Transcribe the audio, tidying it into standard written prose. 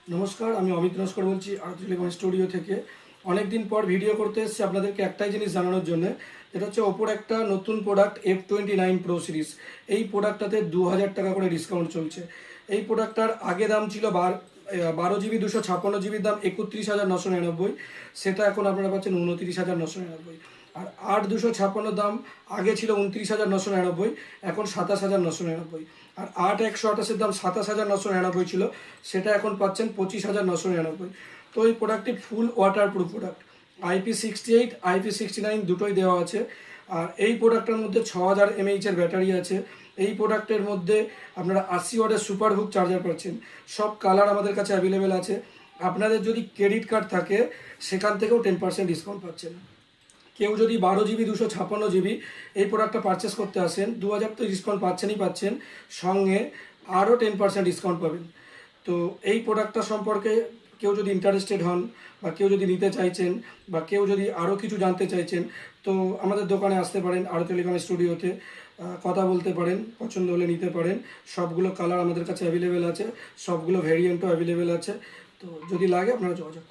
নমস্কার, আমি অমিত নস্কর বলছি আরতি টেলিকম স্টুডিও থেকে। অনেক দিন পর ভিডিও করতে এসেছি আপনাদেরকে একটাই জিনিস জানানোর জন্য, যেটা হচ্ছে ওপোর একটা নতুন প্রোডাক্ট F29 Pro সিরিজ। এই প্রোডাক্টটাতে 2000 টাকা করে ডিসকাউন্ট চলছে। এই প্রোডাক্টটার আগে দাম ছিল 12 GB 256 GBর দাম 31,999, সেটা এখন আপনারা পাচ্ছেন 29,999। আর 8 256 দাম আগে ছিল 29,999, এখন 27,999। আর 8 128-এর দাম 27,999 ছিল, সেটা এখন পাচ্ছেন 25,999। তো এই প্রোডাক্টটি ফুল ওয়াটারপ্রুফ প্রোডাক্ট, IP68 IP69 দুটোই দেওয়া আছে। আর এই প্রোডাক্টের মধ্যে 6000 mAh ব্যাটারি আছে। এই প্রোডাক্টের মধ্যে আপনারা 80 ওয়াটের সুপার হুক চার্জার পাচ্ছেন। সব কালার আমাদের কাছে অ্যাভেলেবেল আছে। আপনাদের যদি ক্রেডিট কার্ড থাকে সেখান থেকেও 10% ডিসকাউন্ট পাচ্ছেন। কেউ যদি 12 GB 256 GB এই প্রোডাক্টটা পারচেস করতে আসেন, 2000 তো ডিসকাউন্ট পাচ্ছেন, সঙ্গে আরও 10% ডিসকাউন্ট পাবেন। তো এই প্রোডাক্টটা সম্পর্কে কেউ যদি ইন্টারেস্টেড হন, বা কেউ যদি নিতে চাইছেন, বা কেউ যদি আরও কিছু জানতে চাইছেন, তো আমাদের দোকানে আসতে পারেন, আরতি টেলিকম স্টুডিওতে কথা বলতে পারেন, পছন্দ হলে নিতে পারেন। সবগুলো কালার আমাদের কাছে অ্যাভেলেবেল আছে, সবগুলো ভ্যারিয়েন্টও অ্যাভেলেবেল আছে। তো যদি লাগে আপনারা যোগাযোগ করুন।